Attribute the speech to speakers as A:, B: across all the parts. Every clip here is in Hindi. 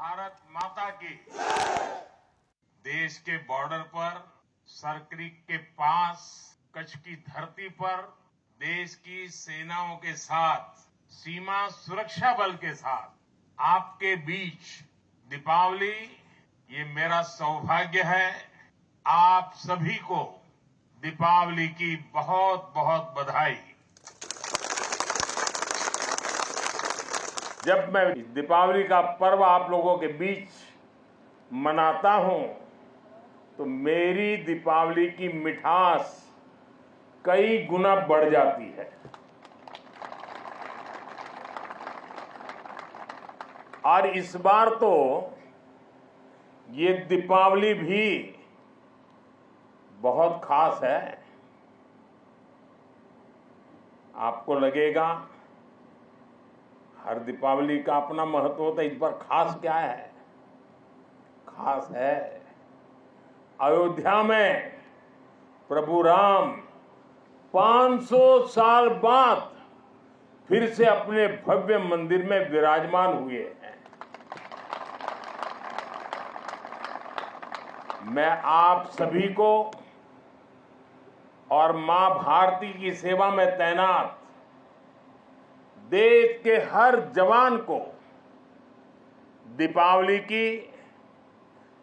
A: भारत माता की। देश के बॉर्डर पर, सरक्रीक के पास, कच्छ की धरती पर देश की सेनाओं के साथ, सीमा सुरक्षा बल के साथ आपके बीच दीपावली, ये मेरा सौभाग्य है। आप सभी को दीपावली की बहुत बहुत बधाई। जब मैं दीपावली का पर्व आप लोगों के बीच मनाता हूं तो मेरी दीपावली की मिठास कई गुना बढ़ जाती है। और इस बार तो ये दीपावली भी बहुत खास है। आपको लगेगा हर दीपावली का अपना महत्व होता है, इस बार खास क्या है? खास है अयोध्या में प्रभु राम 500 साल बाद फिर से अपने भव्य मंदिर में विराजमान हुए हैं। मैं आप सभी को और मां भारती की सेवा में तैनात देश के हर जवान को दीपावली की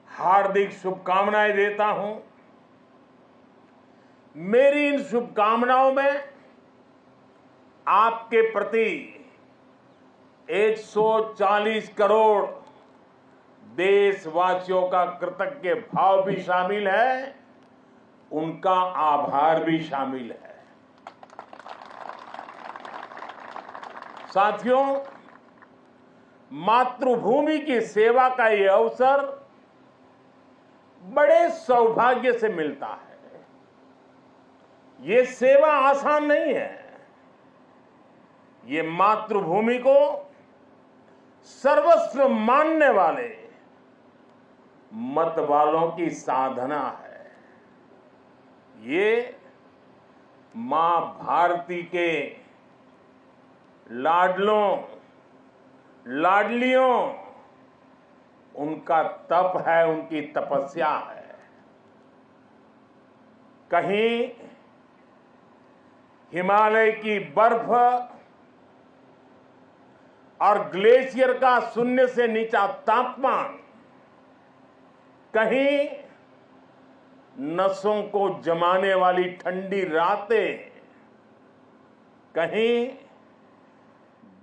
A: हार्दिक शुभकामनाएं देता हूं। मेरी इन शुभकामनाओं में आपके प्रति 140 करोड़ देशवासियों का कृतज्ञ भाव भी शामिल है, उनका आभार भी शामिल है। साथियों, मातृभूमि की सेवा का ये अवसर बड़े सौभाग्य से मिलता है। ये सेवा आसान नहीं है। ये मातृभूमि को सर्वस्व मानने वाले मत वालों की साधना है। ये मां भारती के लाडलों लाडलियों उनका तप है, उनकी तपस्या है। कहीं हिमालय की बर्फ और ग्लेशियर का शून्य से नीचा तापमान, कहीं नसों को जमाने वाली ठंडी रातें, कहीं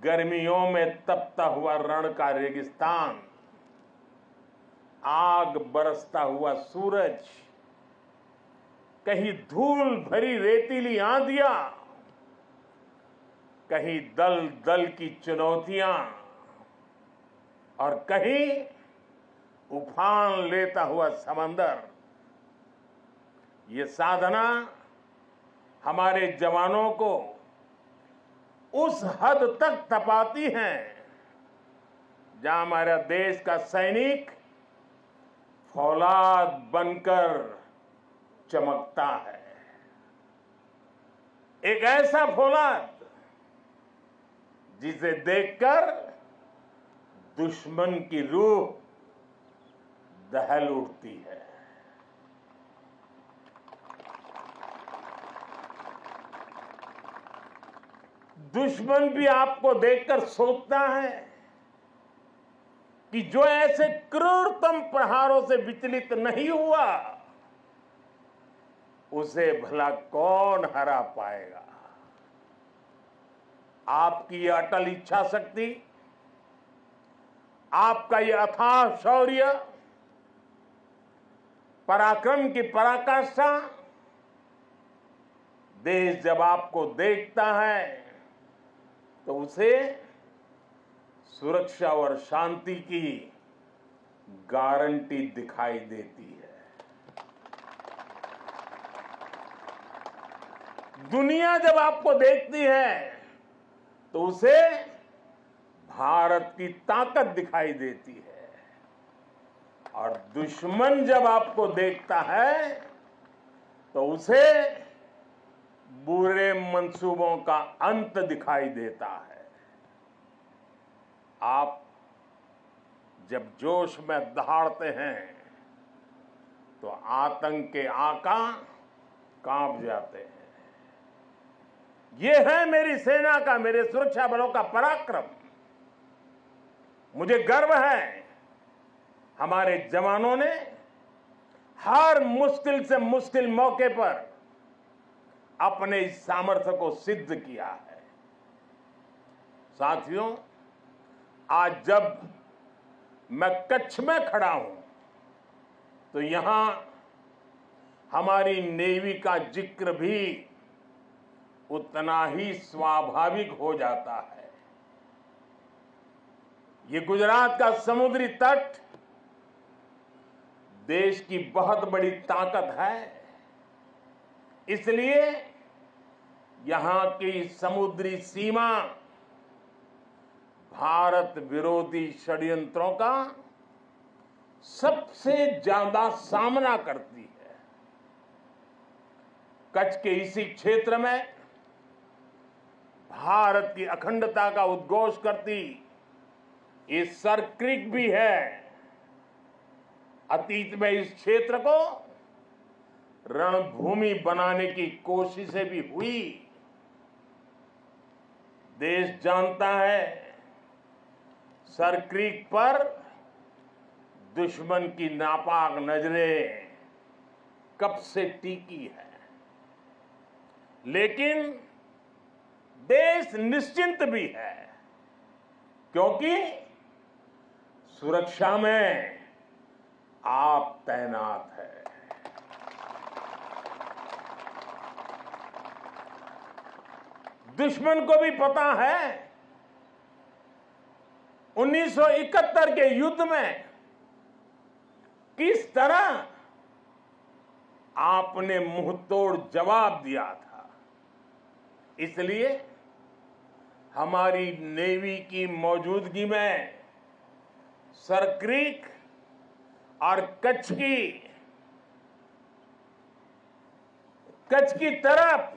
A: गर्मियों में तपता हुआ रण का रेगिस्तान, आग बरसता हुआ सूरज, कहीं धूल भरी रेतीली आंधियां, कहीं दल दल की चुनौतियां और कहीं उफान लेता हुआ समंदर। ये साधना हमारे जवानों को उस हद तक तपाती है जहां हमारा देश का सैनिक फौलाद बनकर चमकता है। एक ऐसा फौलाद जिसे देखकर दुश्मन की रूह दहल उठती है। दुश्मन भी आपको देखकर सोचता है कि जो ऐसे क्रूरतम प्रहारों से विचलित नहीं हुआ, उसे भला कौन हरा पाएगा। आपकी यह अटल इच्छा शक्ति, आपका यह अथाह शौर्य, पराक्रम की पराकाष्ठा, देश जब आपको देखता है तो उसे सुरक्षा और शांति की गारंटी दिखाई देती है। दुनिया जब आपको देखती है तो उसे भारत की ताकत दिखाई देती है, और दुश्मन जब आपको देखता है तो उसे बुरे मंसूबों का अंत दिखाई देता है। आप जब जोश में दहाड़ते हैं तो आतंक के आका कांप जाते हैं। ये है मेरी सेना का, मेरे सुरक्षा बलों का पराक्रम। मुझे गर्व है हमारे जवानों ने हर मुश्किल से मुश्किल मौके पर अपने इस सामर्थ्य को सिद्ध किया है। साथियों, आज जब मैं कच्छ में खड़ा हूं तो यहां हमारी नेवी का जिक्र भी उतना ही स्वाभाविक हो जाता है। ये गुजरात का समुद्री तट देश की बहुत बड़ी ताकत है। इसलिए यहां की समुद्री सीमा भारत विरोधी षड्यंत्रों का सबसे ज्यादा सामना करती है। कच्छ के इसी क्षेत्र में भारत की अखंडता का उद्घोष करती ये सर क्रीक भी है। अतीत में इस क्षेत्र को रणभूमि बनाने की कोशिशें भी हुई। देश जानता है सर क्रीक पर दुश्मन की नापाक नजरें कब से टिकी है, लेकिन देश निश्चिंत भी है क्योंकि सुरक्षा में आप तैनात है। दुश्मन को भी पता है 1971 के युद्ध में किस तरह आपने मुंहतोड़ जवाब दिया था। इसलिए हमारी नेवी की मौजूदगी में सर क्रीक और कच्छ की तरफ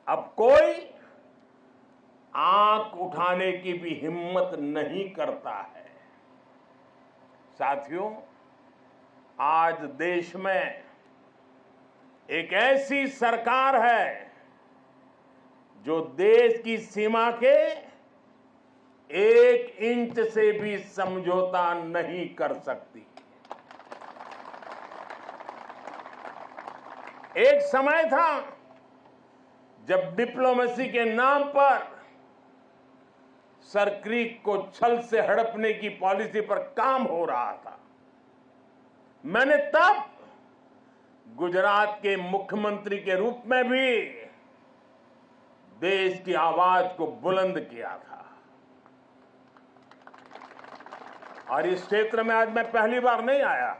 A: अब कोई आंख उठाने की भी हिम्मत नहीं करता है। साथियों, आज देश में एक ऐसी सरकार है जो देश की सीमा के 1 इंच से भी समझौता नहीं कर सकती। एक समय था जब डिप्लोमेसी के नाम पर सर क्रीक को छल से हड़पने की पॉलिसी पर काम हो रहा था। मैंने तब गुजरात के मुख्यमंत्री के रूप में भी देश की आवाज को बुलंद किया था। और इस क्षेत्र में आज मैं पहली बार नहीं आया,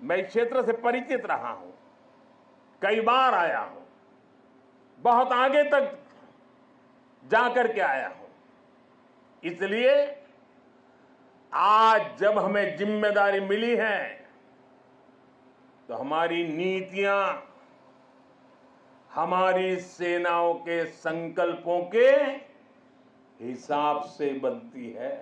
A: मैं इस क्षेत्र से परिचित रहा हूं, कई बार आया हूं, बहुत आगे तक जाकर के आया हूं। इसलिए आज जब हमें जिम्मेदारी मिली है तो हमारी नीतियां हमारी सेनाओं के संकल्पों के हिसाब से बनती है।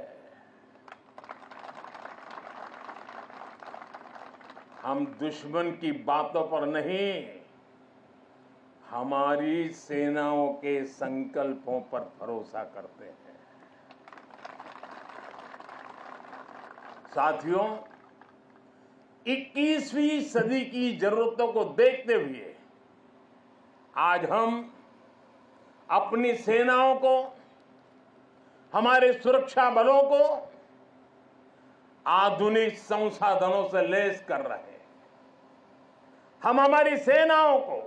A: हम दुश्मन की बातों पर नहीं, हमारी सेनाओं के संकल्पों पर भरोसा करते हैं। साथियों, 21वीं सदी की जरूरतों को देखते हुए आज हम अपनी सेनाओं को, हमारे सुरक्षा बलों को आधुनिक संसाधनों से लैस कर रहे हैं। हम हमारी सेनाओं को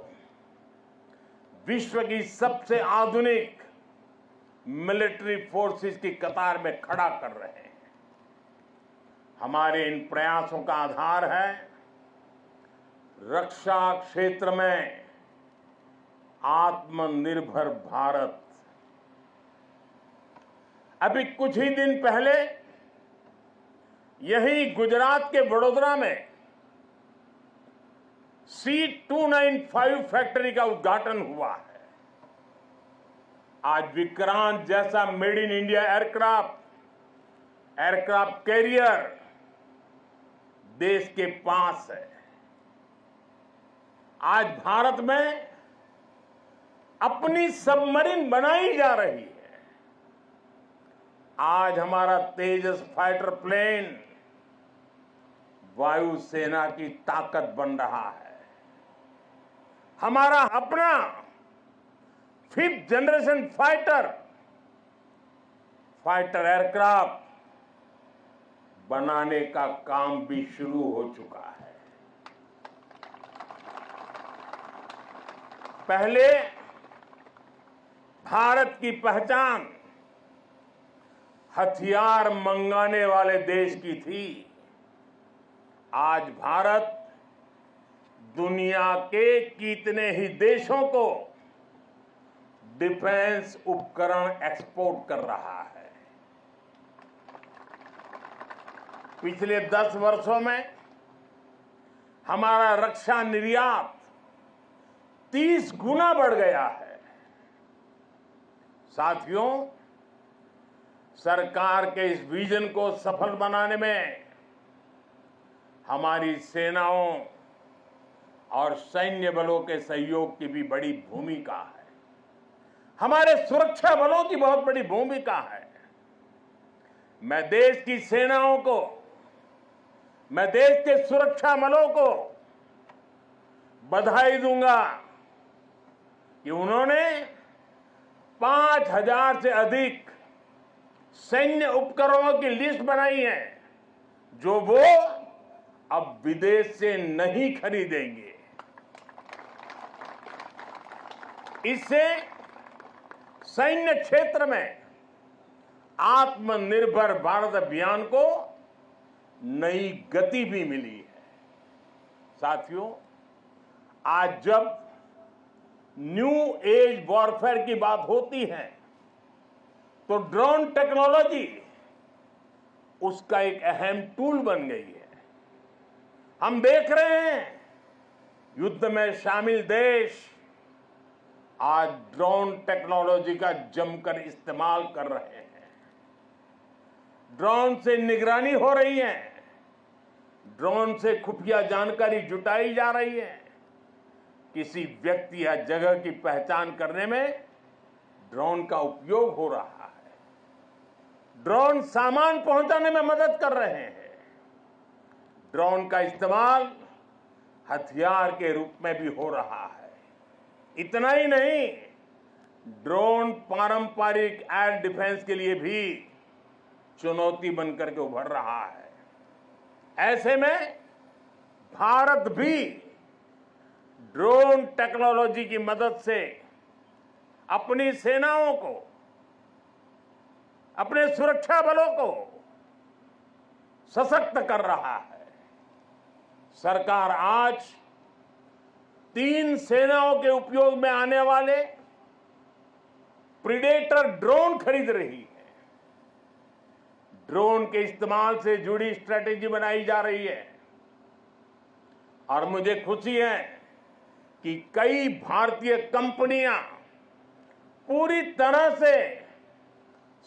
A: विश्व की सबसे आधुनिक मिलिट्री फोर्सेस की कतार में खड़ा कर रहे हैं। हमारे इन प्रयासों का आधार है रक्षा क्षेत्र में आत्मनिर्भर भारत। अभी कुछ ही दिन पहले यही गुजरात के वडोदरा में C295 फैक्ट्री का उद्घाटन हुआ है। आज विक्रांत जैसा made in India aircraft aircraft carrier देश के पास है। आज भारत में अपनी सबमरीन बनाई जा रही है। आज हमारा तेजस फाइटर प्लेन वायुसेना की ताकत बन रहा है। हमारा अपना 5th जनरेशन फाइटर एयरक्राफ्ट बनाने का काम भी शुरू हो चुका है। पहले भारत की पहचान हथियार मंगाने वाले देश की थी। आज भारत दुनिया के कितने ही देशों को डिफेंस उपकरण एक्सपोर्ट कर रहा है। पिछले 10 वर्षों में हमारा रक्षा निर्यात 30 गुना बढ़ गया है। साथियों, सरकार के इस विजन को सफल बनाने में हमारी सेनाओं और सैन्य बलों के सहयोग की भी बड़ी भूमिका है। हमारे सुरक्षा बलों की बहुत बड़ी भूमिका है। मैं देश की सेनाओं को, मैं देश के सुरक्षा बलों को बधाई दूंगा कि उन्होंने 5000 से अधिक सैन्य उपकरणों की लिस्ट बनाई है जो वो अब विदेश से नहीं खरीदेंगे। इससे सैन्य क्षेत्र में आत्मनिर्भर भारत अभियान को नई गति भी मिली है। साथियों, आज जब न्यू एज वॉरफेयर की बात होती है तो ड्रोन टेक्नोलॉजी उसका एक अहम टूल बन गई है। हम देख रहे हैं युद्ध में शामिल देश आज ड्रोन टेक्नोलॉजी का जमकर इस्तेमाल कर रहे हैं। ड्रोन से निगरानी हो रही है, ड्रोन से खुफिया जानकारी जुटाई जा रही है। किसी व्यक्ति या जगह की पहचान करने में ड्रोन का उपयोग हो रहा है। ड्रोन सामान पहुंचाने में मदद कर रहे हैं। ड्रोन का इस्तेमाल हथियार के रूप में भी हो रहा है। इतना ही नहीं, ड्रोन पारंपरिक एयर डिफेंस के लिए भी चुनौती बनकर के उभर रहा है। ऐसे में भारत भी ड्रोन टेक्नोलॉजी की मदद से अपनी सेनाओं को, अपने सुरक्षा बलों को सशक्त कर रहा है। सरकार आज 3 सेनाओं के उपयोग में आने वाले प्रीडेटर ड्रोन खरीद रही है। ड्रोन के इस्तेमाल से जुड़ी स्ट्रेटेजी बनाई जा रही है और मुझे खुशी है कि कई भारतीय कंपनियां पूरी तरह से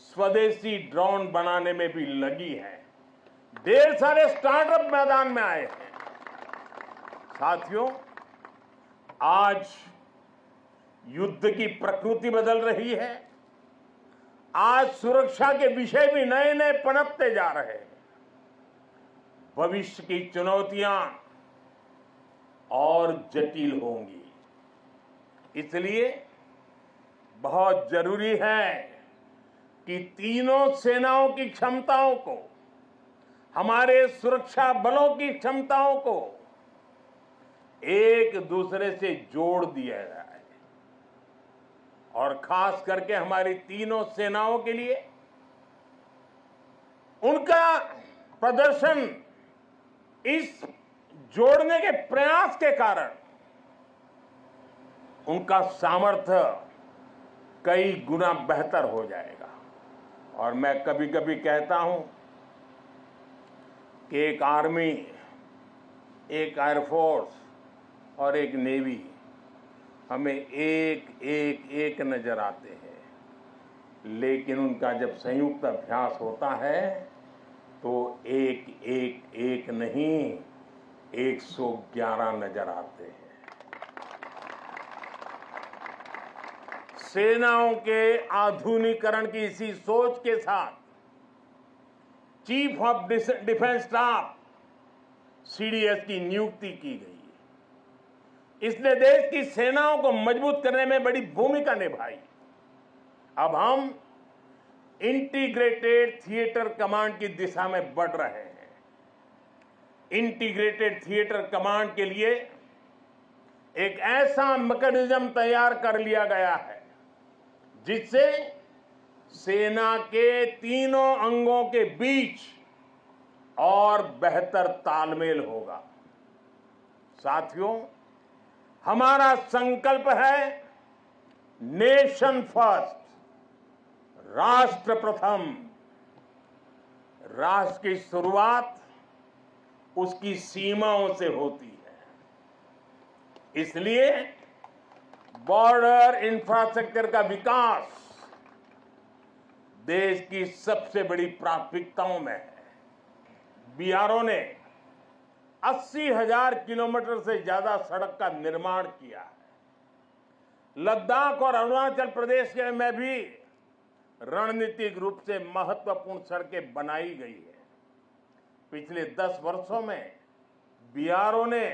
A: स्वदेशी ड्रोन बनाने में भी लगी है। ढेर सारे स्टार्टअप मैदान में आए हैं। साथियों, आज युद्ध की प्रकृति बदल रही है। आज सुरक्षा के विषय भी नए नए पनपते जा रहे हैं। भविष्य की चुनौतियां और जटिल होंगी। इसलिए बहुत जरूरी है कि तीनों सेनाओं की क्षमताओं को, हमारे सुरक्षा बलों की क्षमताओं को एक दूसरे से जोड़ दिया जाए और खास करके हमारी तीनों सेनाओं के लिए उनका प्रदर्शन इस जोड़ने के प्रयास के कारण उनका सामर्थ्य कई गुना बेहतर हो जाएगा। और मैं कभी कभी कहता हूं कि एक आर्मी, एक एयरफोर्स और एक नेवी हमें एक नजर आते हैं, लेकिन उनका जब संयुक्त अभ्यास होता है तो एक एक एक नहीं 111 नजर आते हैं। सेनाओं के आधुनिकीकरण की इसी सोच के साथ chief of defence staff CDS की नियुक्ति की गई है। इसने देश की सेनाओं को मजबूत करने में बड़ी भूमिका निभाई। अब हम इंटीग्रेटेड थिएटर कमांड की दिशा में बढ़ रहे हैं। इंटीग्रेटेड थिएटर कमांड के लिए एक ऐसा मैकेनिज्म तैयार कर लिया गया है जिससे सेना के तीनों अंगों के बीच और बेहतर तालमेल होगा। साथियों, हमारा संकल्प है नेशन फर्स्ट, राष्ट्र प्रथम। राष्ट्र की शुरुआत उसकी सीमाओं से होती है। इसलिए बॉर्डर इंफ्रास्ट्रक्चर का विकास देश की सबसे बड़ी प्राथमिकताओं में है। बीआरओ ने 80,000 किलोमीटर से ज्यादा सड़क का निर्माण किया है। लद्दाख और अरुणाचल प्रदेश में भी रणनीतिक रूप से महत्वपूर्ण सड़कें बनाई गई है। पिछले 10 वर्षों में बीआरओ ने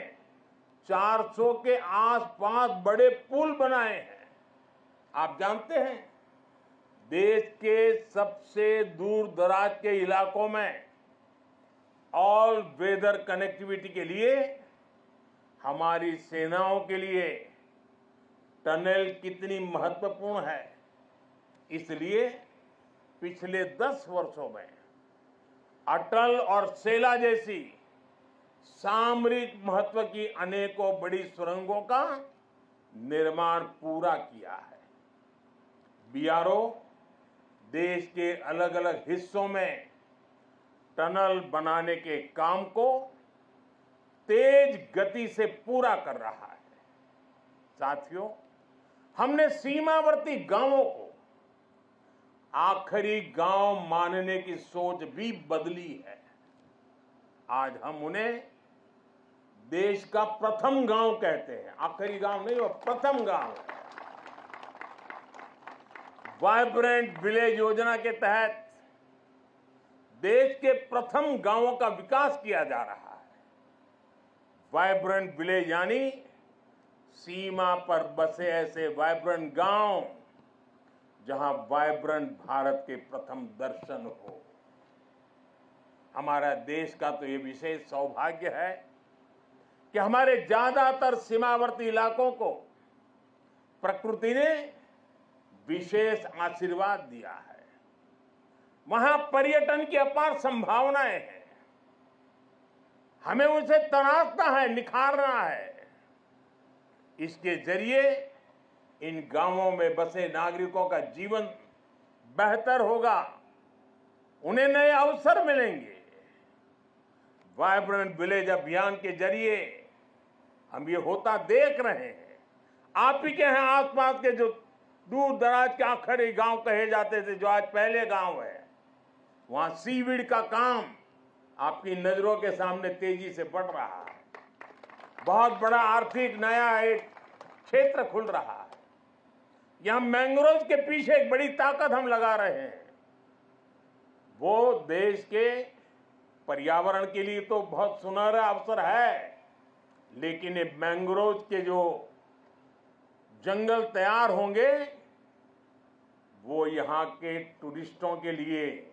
A: 400 के आसपास बड़े पुल बनाए हैं। आप जानते हैं, देश के सबसे दूर दराज के इलाकों में ऑल वेदर कनेक्टिविटी के लिए हमारी सेनाओं के लिए टनल कितनी महत्वपूर्ण है। इसलिए पिछले 10 वर्षों में अटल और सेला जैसी सामरिक महत्व की अनेकों बड़ी सुरंगों का निर्माण पूरा किया है। बीआरओ देश के अलग अलग हिस्सों में टनल बनाने के काम को तेज गति से पूरा कर रहा है। साथियों, हमने सीमावर्ती गांवों को आखिरी गांव मानने की सोच भी बदली है। आज हम उन्हें देश का प्रथम गांव कहते हैं। आखिरी गांव नहीं, वो प्रथम गांव है। वाइब्रेंट विलेज योजना के तहत देश के प्रथम गांवों का विकास किया जा रहा है। वाइब्रेंट विलेज यानी सीमा पर बसे ऐसे वाइब्रेंट गांव जहां वाइब्रेंट भारत के प्रथम दर्शन हो। हमारा देश का तो ये विशेष सौभाग्य है कि हमारे ज्यादातर सीमावर्ती इलाकों को प्रकृति ने विशेष आशीर्वाद दिया है। वहां पर्यटन की अपार संभावनाएं हैं। हमें उसे तराशना है, निखारना है। इसके जरिए इन गांवों में बसे नागरिकों का जीवन बेहतर होगा, उन्हें नए अवसर मिलेंगे। वाइब्रेंट विलेज अभियान के जरिए हम ये होता देख रहे हैं। आप ही के यहाँ आसपास के जो दूर दराज के आखिरी गांव कहे जाते थे, जो आज पहले गांव है, वहां सीवीड का काम आपकी नजरों के सामने तेजी से बढ़ रहा है। बहुत बड़ा आर्थिक नया एक क्षेत्र खुल रहा है। यहां मैंग्रोव के पीछे एक बड़ी ताकत हम लगा रहे हैं। वो देश के पर्यावरण के लिए तो बहुत सुनहरा अवसर है, लेकिन ये मैंग्रोव के जो जंगल तैयार होंगे वो यहाँ के टूरिस्टों के लिए,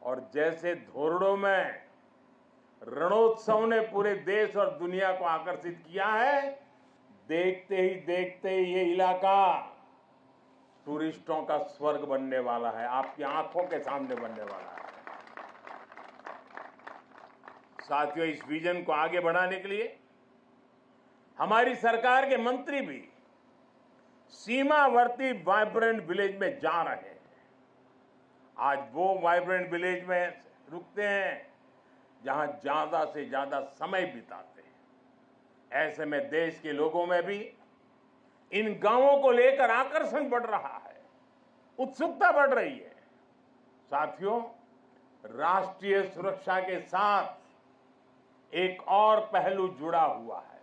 A: और जैसे धोरडो में रणोत्सव ने पूरे देश और दुनिया को आकर्षित किया है, देखते ही देखते ये इलाका टूरिस्टों का स्वर्ग बनने वाला है, आपकी आंखों के सामने बनने वाला है। साथियों, इस विजन को आगे बढ़ाने के लिए हमारी सरकार के मंत्री भी सीमावर्ती वाइब्रेंट विलेज में जा रहे हैं। आज वो वाइब्रेंट विलेज में रुकते हैं जहां ज्यादा से ज्यादा समय बिताते हैं। ऐसे में देश के लोगों में भी इन गांवों को लेकर आकर्षण बढ़ रहा है, उत्सुकता बढ़ रही है। साथियों,
B: राष्ट्रीय सुरक्षा के साथ एक और पहलू जुड़ा हुआ है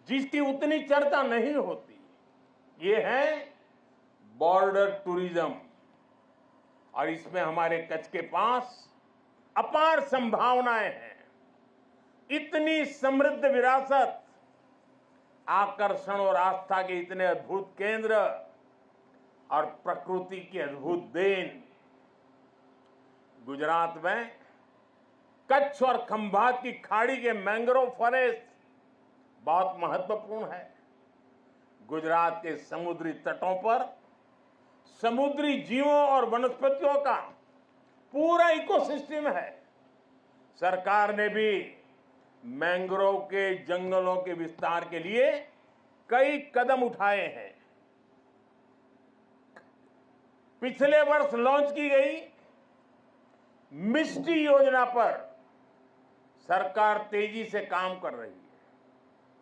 B: जिसकी उतनी चर्चा नहीं होती। ये है बॉर्डर टूरिज्म, और इसमें हमारे कच्छ के पास अपार संभावनाएं हैं। इतनी समृद्ध विरासत, आकर्षण और आस्था के इतने अद्भुत केंद्र और प्रकृति की अद्भुत देन। गुजरात में कच्छ और खंभात की खाड़ी के मैंग्रोव फॉरेस्ट बहुत महत्वपूर्ण है। गुजरात के समुद्री तटों पर समुद्री जीवों और वनस्पतियों का पूरा इकोसिस्टम है। सरकार ने भी मैंग्रोव के जंगलों के विस्तार के लिए कई कदम उठाए हैं। पिछले वर्ष लॉन्च की गई मिस्टी योजना पर सरकार तेजी से काम कर रही है।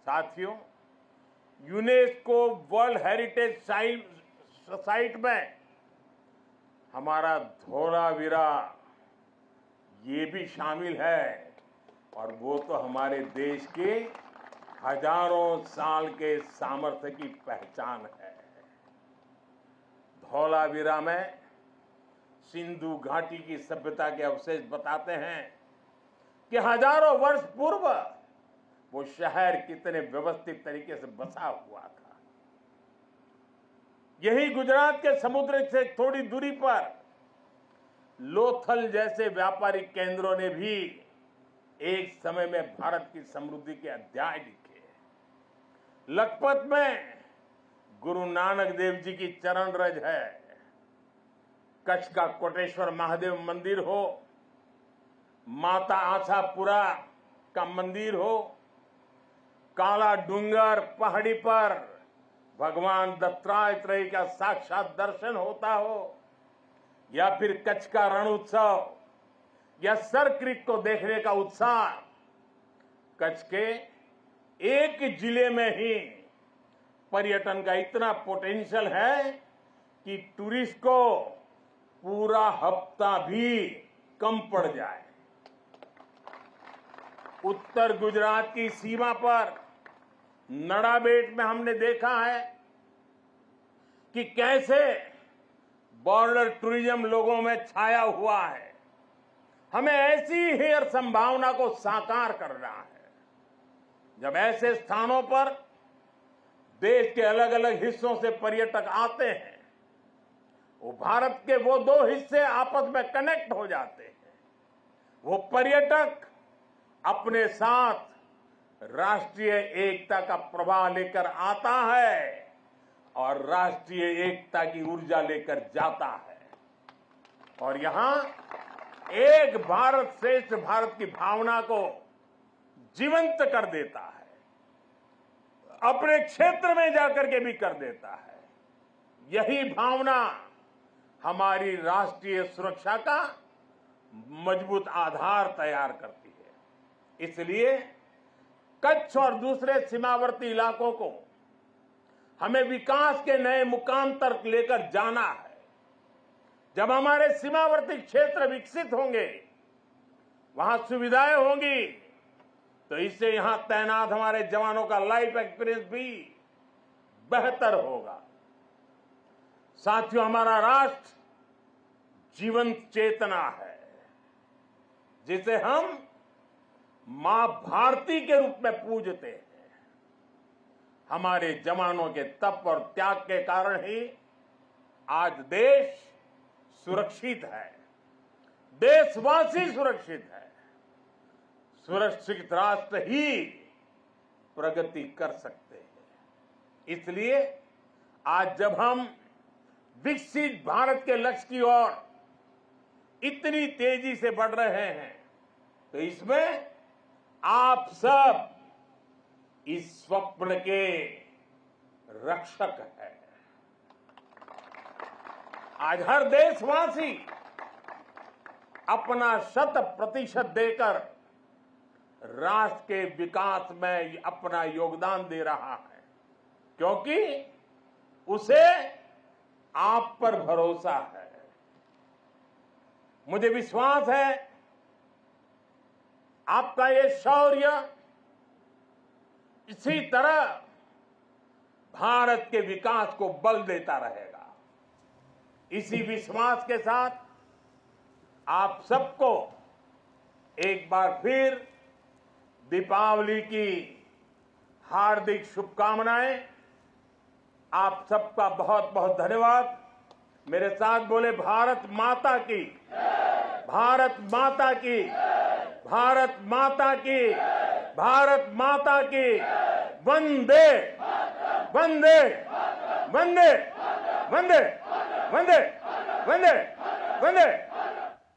B: साथियों, यूनेस्को वर्ल्ड हेरिटेज साइट में हमारा धोलावीरा ये भी शामिल है, और वो तो हमारे देश के हजारों साल के सामर्थ्य की पहचान है। धौलावीरा में सिंधु घाटी की सभ्यता के अवशेष बताते हैं कि हजारों वर्ष पूर्व वो शहर कितने व्यवस्थित तरीके से बसा हुआ था। यही गुजरात के समुद्र से थोड़ी दूरी पर लोथल जैसे व्यापारिक केंद्रों ने भी एक समय में भारत की समृद्धि के अध्याय लिखे। लखपत में गुरु नानक देव जी की चरण रज है। कच्छ का कोटेश्वर महादेव मंदिर हो, माता आशापुरा का मंदिर हो, काला डूंगर पहाड़ी पर भगवान दत्तात्रेय का साक्षात दर्शन होता हो, या फिर कच्छ का रण उत्सव या सर क्रीक को देखने का उत्साह। कच्छ के एक जिले में ही पर्यटन का इतना पोटेंशियल है कि टूरिस्ट को पूरा हफ्ता भी कम पड़ जाए। उत्तर गुजरात की सीमा पर नड़ाबेट में हमने देखा है कि कैसे बॉर्डर टूरिज्म लोगों में छाया हुआ है। हमें ऐसी ही संभावना को साकार करना है। जब ऐसे स्थानों पर देश के अलग अलग हिस्सों से पर्यटक आते हैं, वो भारत के वो दो हिस्से आपस में कनेक्ट हो जाते हैं। वो पर्यटक अपने साथ राष्ट्रीय एकता का प्रवाह लेकर आता है और राष्ट्रीय एकता की ऊर्जा लेकर जाता है, और यहां एक भारत श्रेष्ठ भारत की भावना को जीवंत कर देता है। अपने क्षेत्र में जाकर के भी कर देता है। यही भावना हमारी राष्ट्रीय सुरक्षा का मजबूत आधार तैयार करती है। इसलिए कच्छ और दूसरे सीमावर्ती इलाकों को हमें विकास के नए मुकाम तक लेकर जाना है। जब हमारे सीमावर्ती क्षेत्र विकसित होंगे, वहां सुविधाएं होंगी, तो इससे यहां तैनात हमारे जवानों का लाइफ एक्सपीरियंस भी बेहतर होगा। साथियों, हमारा राष्ट्र जीवंत चेतना है जिसे हम मां भारती के रूप में पूजते हैं। हमारे जवानों के तप और त्याग के कारण ही आज देश सुरक्षित है, देशवासी सुरक्षित है। सुरक्षित राष्ट्र ही प्रगति कर सकते हैं। इसलिए आज जब हम विकसित भारत के लक्ष्य की ओर इतनी तेजी से बढ़ रहे हैं, तो इसमें आप सब इस स्वप्न के रक्षक हैं। आज हर देशवासी अपना 100% देकर राष्ट्र के विकास में अपना योगदान दे रहा है, क्योंकि उसे आप पर भरोसा है। मुझे विश्वास है आपका ये शौर्य इसी तरह भारत के विकास को बल देता रहेगा। इसी विश्वास के साथ आप सबको एक बार फिर दीपावली की हार्दिक शुभकामनाएं। आप सबका बहुत बहुत धन्यवाद। मेरे साथ बोले भारत माता की, भारत माता की, भारत माता की, भारत माता की। वंदे वंदे वंदे वंदे वंदे वंदे वंदे।